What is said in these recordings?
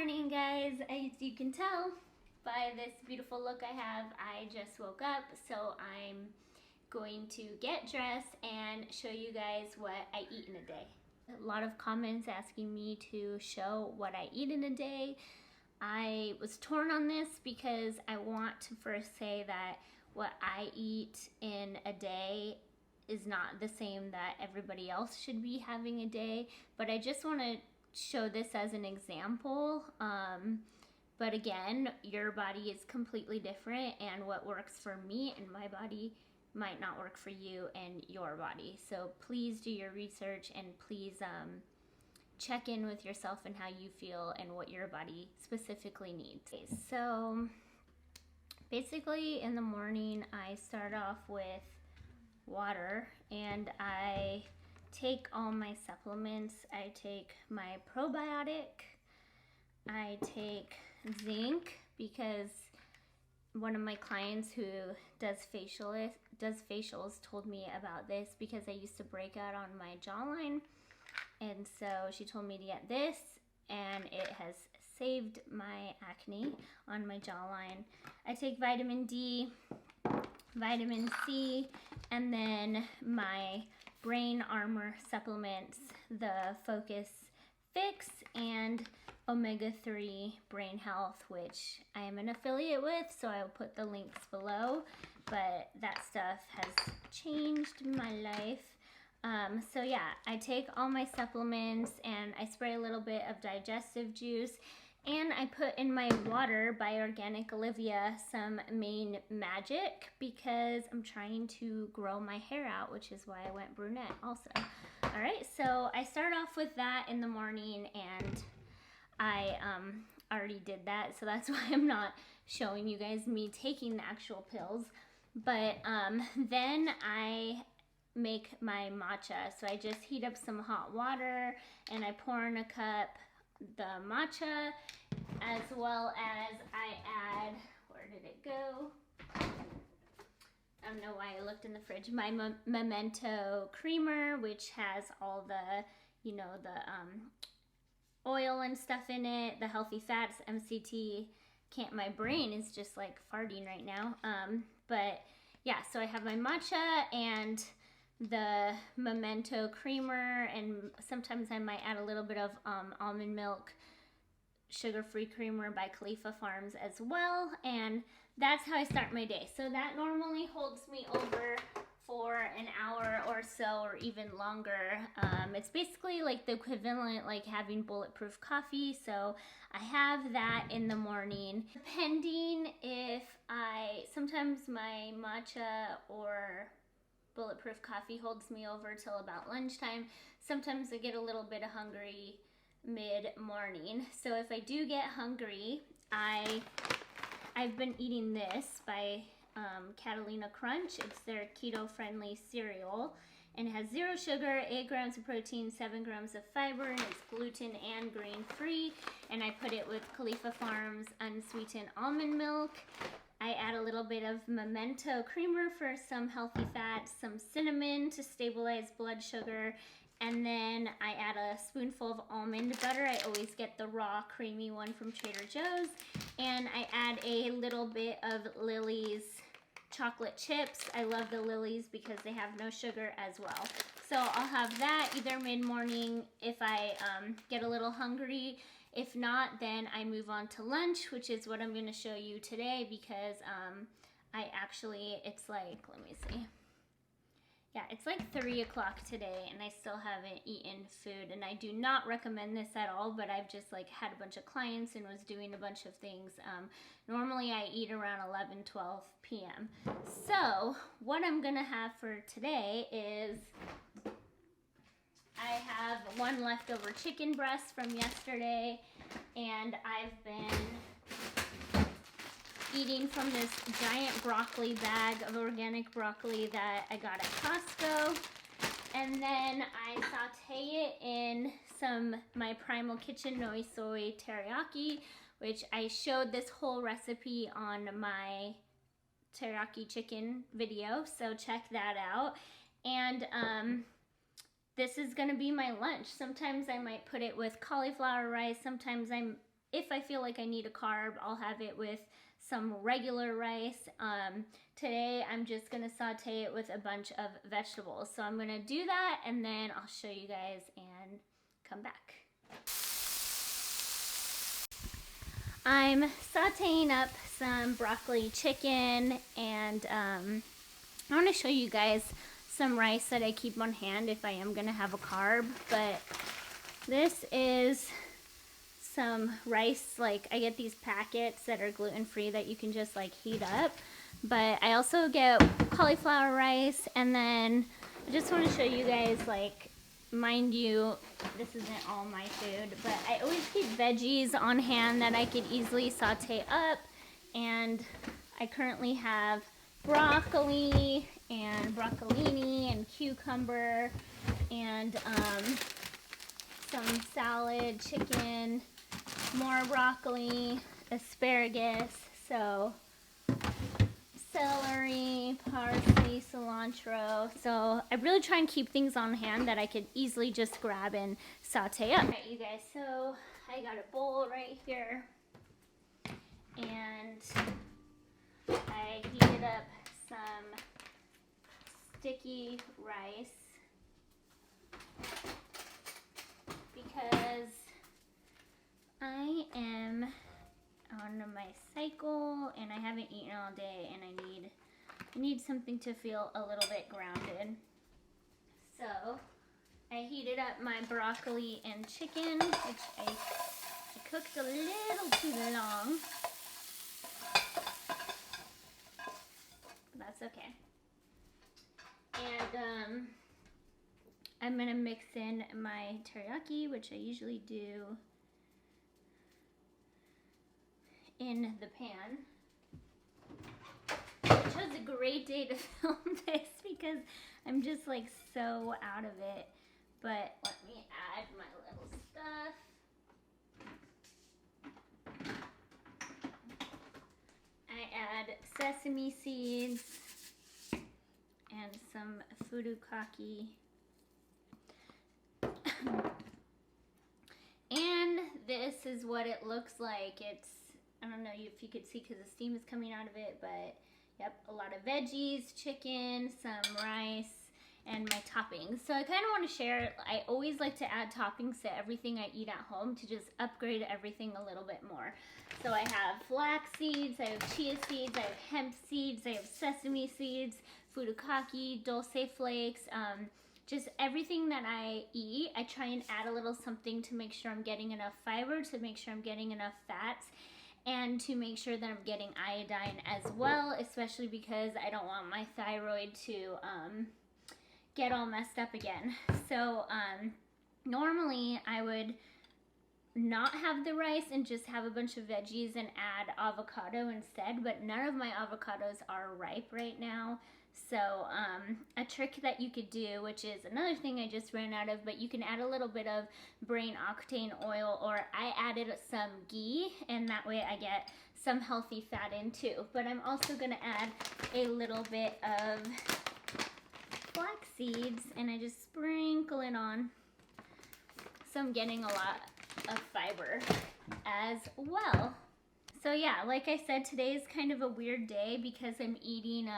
morning, guys. As you can tell by this beautiful look I have, I just woke up, so I'm going to get dressed and show you guys what I eat in a day. A lot of comments asking me to show what I eat in a day. I was torn on this because I want to first say that what I eat in a day is not the same that everybody else should be having a day, but I just want to show this as an example. But again, your body is completely different, and what works for me and my body might not work for you and your body. So please do your research, and please check in with yourself and how you feel and what your body specifically needs. Okay, so basically in the morning I start off with water, and I take all my supplements. I take my probiotic, I take zinc, because one of my clients who does facials told me about this because I used to break out on my jawline, and so she told me to get this, and it has saved my acne on my jawline. I take vitamin D, vitamin C, and then my brain armor supplements, the Focus Fix and omega-3 brain health, which I am an affiliate with, so I will put the links below, but that stuff has changed my life. So yeah, I take all my supplements and I spray a little bit of digestive juice, and I put in my water by Organic Olivia some Maine Magic because I'm trying to grow my hair out, which is why I went brunette also. All right, so I start off with that in the morning, and I already did that, so that's why I'm not showing you guys me taking the actual pills. But then I make my matcha. So I just heat up some hot water and I pour in a cup the matcha, as well as I add, where did it go? I don't know why I looked in the fridge. My Memento creamer, which has all the, you know, the oil and stuff in it, the healthy fats, MCT. My brain is just like farting right now. But yeah, so I have my matcha and the Memento creamer, and sometimes I might add a little bit of almond milk sugar-free creamer by Khalifa Farms as well, and that's how I start my day. So that normally holds me over for an hour or so, or even longer. It's basically like the equivalent like having bulletproof coffee, so I have that in the morning. Depending if sometimes my matcha or bulletproof coffee holds me over till about lunchtime. Sometimes I get a little bit hungry mid-morning. So if I do get hungry, I've been eating this by Catalina Crunch. It's their keto-friendly cereal, and it has 0 sugar, 8 grams of protein, 7 grams of fiber, and it's gluten and grain-free. And I put it with Khalifa Farms unsweetened almond milk. I add a little bit of Memento creamer for some healthy fats, some cinnamon to stabilize blood sugar, and then I add a spoonful of almond butter. I always get the raw creamy one from Trader Joe's, and I add a little bit of Lily's chocolate chips. I love the Lily's because they have no sugar as well. So I'll have that either mid-morning if I get a little hungry. If not, then I move on to lunch, which is what I'm going to show you today, because it's like, let me see. Yeah, it's like 3 o'clock today, and I still haven't eaten food, and I do not recommend this at all, but I've just like had a bunch of clients and was doing a bunch of things. Normally I eat around 11, 12 p.m. So what I'm going to have for today is I have one leftover chicken breast from yesterday, and I've been eating from this giant broccoli bag of organic broccoli that I got at Costco. And then I saute it in my Primal Kitchen soy teriyaki, which I showed this whole recipe on my teriyaki chicken video, so check that out. And this is gonna be my lunch. Sometimes I might put it with cauliflower rice, sometimes I if I feel like I need a carb, I'll have it with some regular rice. Today I'm just gonna saute it with a bunch of vegetables. So I'm gonna do that and then I'll show you guys and come back. I'm sauteing up some broccoli chicken, and I want to show you guys some rice that I keep on hand if I am going to have a carb. But this is some rice, like I get these packets that are gluten-free that you can just like heat up. But I also get cauliflower rice, and then I just want to show you guys, like, mind you, this isn't all my food, but I always keep veggies on hand that I could easily saute up. And I currently have broccoli and broccolini and cucumber and some salad, chicken, more broccoli, asparagus, so celery, parsley, cilantro. So I really try and keep things on hand that I could easily just grab and saute up. All right, you guys, so I got a bowl right here, and I heated up some sticky rice because I am on my cycle and I haven't eaten all day, and I need something to feel a little bit grounded. So I heated up my broccoli and chicken, which I cooked a little too long, but that's okay. And I'm gonna mix in my teriyaki, which I usually do in the pan. I chose a great day to film this because I'm just like so out of it. But let me add my little stuff. I add sesame seeds and some furikake. And this is what it looks like. It's, I don't know if you could see because the steam is coming out of it, but yep, a lot of veggies, chicken, some rice, and my toppings. So I kind of want to share, I always like to add toppings to everything I eat at home to just upgrade everything a little bit more. So I have flax seeds, I have chia seeds, I have hemp seeds, I have sesame seeds, furikake, dulce flakes, just everything that I eat, I try and add a little something to make sure I'm getting enough fiber, to make sure I'm getting enough fats, and to make sure that I'm getting iodine as well, especially because I don't want my thyroid to get all messed up again. So normally I would not have the rice and just have a bunch of veggies and add avocado instead, but none of my avocados are ripe right now. So a trick that you could do, which is another thing I just ran out of, but you can add a little bit of brain octane oil, or I added some ghee, and that way I get some healthy fat in too. But I'm also going to add a little bit of flax seeds, and I just sprinkle it on. So I'm getting a lot of fiber as well. So yeah, like I said, today is kind of a weird day because I'm eating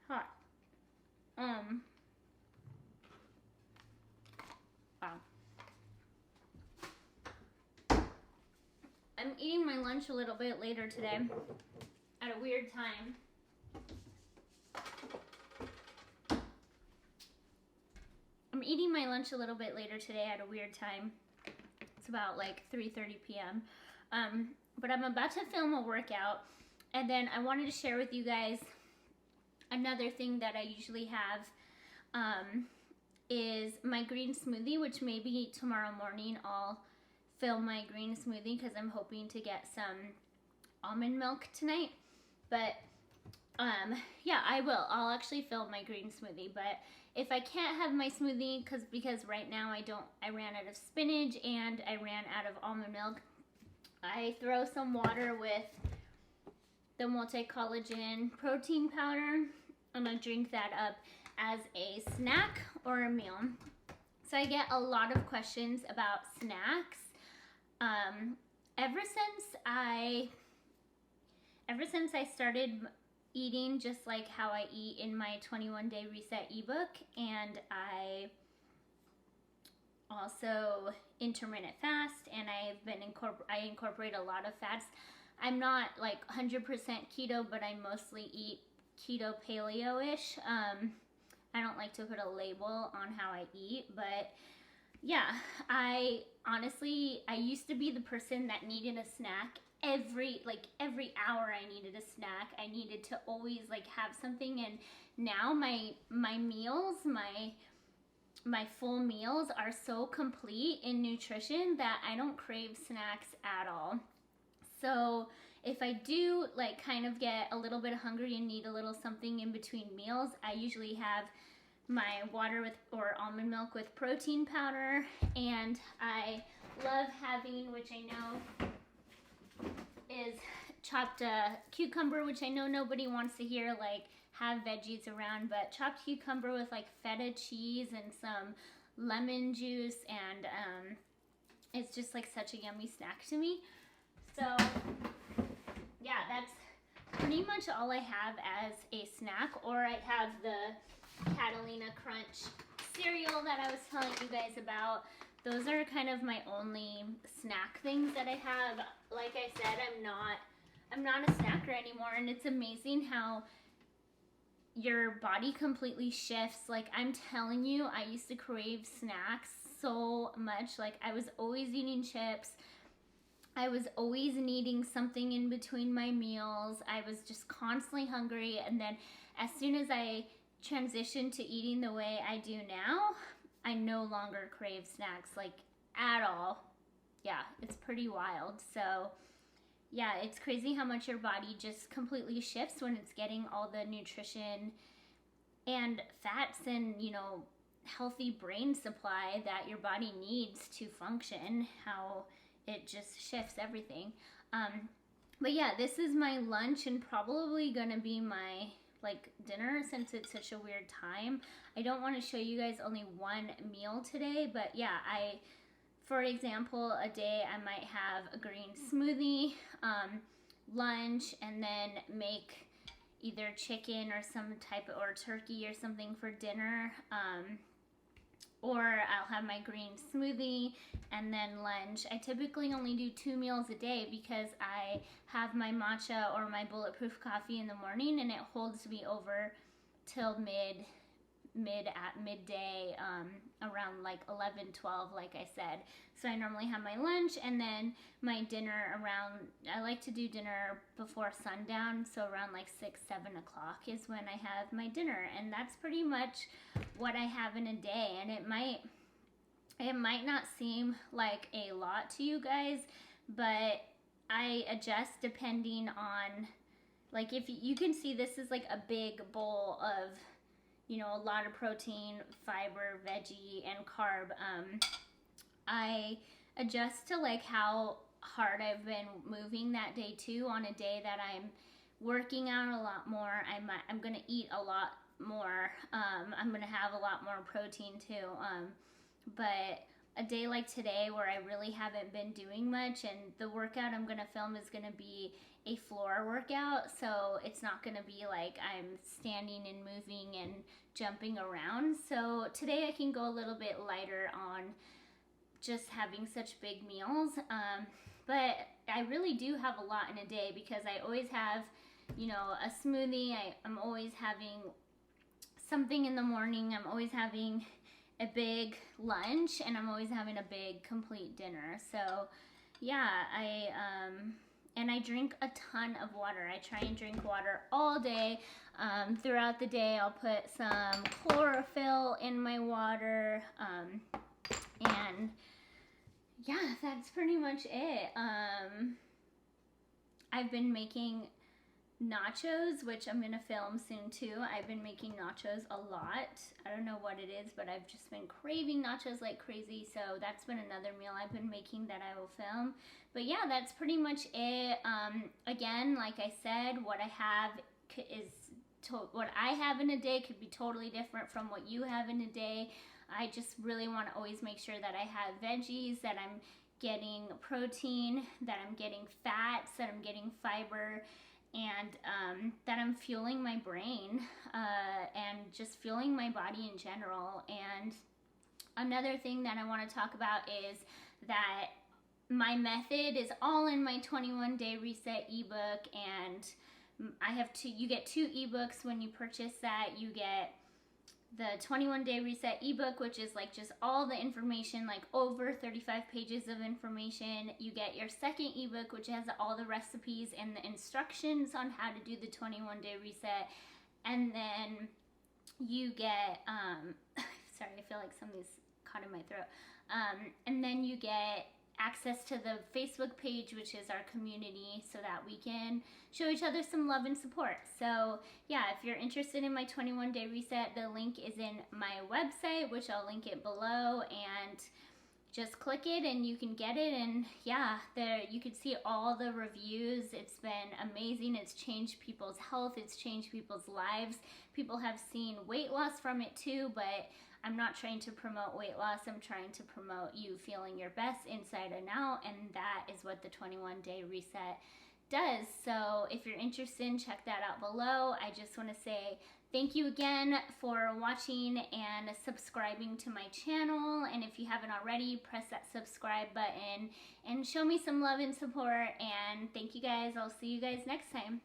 hot. Wow. I'm eating my lunch a little bit later today at a weird time. I'm eating my lunch a little bit later today at a weird time. It's about like 3:30 p.m. But I'm about to film a workout, and then I wanted to share with you guys another thing that I usually have is my green smoothie, which maybe tomorrow morning I'll film my green smoothie because I'm hoping to get some almond milk tonight. But yeah, I will. I'll actually film my green smoothie. But if I can't have my smoothie, because right now I ran out of spinach and I ran out of almond milk, I throw some water with the multi-collagen protein powder, and I drink that up as a snack or a meal. So I get a lot of questions about snacks Ever since I started eating just like how I eat in my 21-day reset ebook, and I also intermittent fast, and I incorporate a lot of fats. I'm not like 100% keto, but I mostly eat keto paleo-ish. I don't like to put a label on how I eat, but yeah, I used to be the person that needed a snack every hour. I needed a snack. I needed to always like have something, and now my meals, my full meals are so complete in nutrition that I don't crave snacks at all. So if I do like kind of get a little bit hungry and need a little something in between meals, I usually have my water or almond milk with protein powder, and I love having, which I know is chopped cucumber, which I know nobody wants to hear like have veggies around, but chopped cucumber with like feta cheese and some lemon juice, and it's just like such a yummy snack to me. So yeah, that's pretty much all I have as a snack. Or I have the Catalina Crunch cereal that I was telling you guys about. Those are kind of my only snack things that I have. Like I said, I'm not a snacker anymore, and it's amazing how your body completely shifts. Like, I'm telling you, I used to crave snacks so much. Like, I was always eating chips. I was always needing something in between my meals. I was just constantly hungry. And then as soon as I transitioned to eating the way I do now, I no longer crave snacks, like, at all. Yeah, it's pretty wild. So yeah, it's crazy how much your body just completely shifts when it's getting all the nutrition and fats and, healthy brain supply that your body needs to function, how it just shifts everything. But yeah, this is my lunch and probably gonna be my dinner, since it's such a weird time. I don't want to show you guys only one meal today, but yeah, for example, a day I might have a green smoothie, lunch, and then make either chicken or or turkey or something for dinner, or I'll have my green smoothie and then lunch. I typically only do 2 meals a day because I have my matcha or my bulletproof coffee in the morning, and it holds me over till midday, around like 11-12, like I said. So I normally have my lunch and then my dinner I like to do dinner before sundown, so around like 6-7 o'clock is when I have my dinner, and that's pretty much what I have in a day. And it might not seem like a lot to you guys, but I adjust depending on, like, if you can see, this is like a big bowl of a lot of protein, fiber, veggie, and carb. I adjust to like how hard I've been moving that day too. On a day that I'm working out a lot more, I'm gonna eat a lot more. I'm gonna have a lot more protein too. But a day like today where I really haven't been doing much, and the workout I'm gonna film is gonna be a floor workout, so it's not gonna be like I'm standing and moving and jumping around. So today I can go a little bit lighter on just having such big meals, but I really do have a lot in a day because I always have a smoothie. I'm always having something in the morning. I'm always having a big lunch, and I'm always having a big complete dinner. So yeah, and I drink a ton of water. I try and drink water all day. Throughout the day, I'll put some chlorophyll in my water, and yeah, that's pretty much it. I've been making nachos, which I'm gonna film soon too. I've been making nachos a lot. I don't know what it is, but I've just been craving nachos like crazy, so that's been another meal I've been making that I will film. But yeah, that's pretty much it. Again, like I said, what I have what I have in a day could be totally different from what you have in a day. I just really want to always make sure that I have veggies, that I'm getting protein, that I'm getting fats, that I'm getting fiber, and that I'm fueling my brain and just fueling my body in general. And another thing that I want to talk about is that my method is all in my 21 Day Reset ebook, and you get 2 ebooks when you purchase that. You get the 21 Day Reset ebook, which is like just all the information, like over 35 pages of information. You get your second ebook, which has all the recipes and the instructions on how to do the 21 Day Reset. And then you get, sorry, I feel like something's caught in my throat. And then you get access to the Facebook page, which is our community, so that we can show each other some love and support. So yeah, if you're interested in my 21 Day Reset, the link is in my website, which I'll link it below, and just click it and you can get it. And yeah, there you can see all the reviews. It's been amazing. It's changed people's health. It's changed people's lives. People have seen weight loss from it too, but I'm not trying to promote weight loss. I'm trying to promote you feeling your best inside and out, and that is what the 21 Day Reset does. So if you're interested, check that out below. I just want to say thank you again for watching and subscribing to my channel. And if you haven't already, press that subscribe button and show me some love and support. And thank you guys. I'll see you guys next time.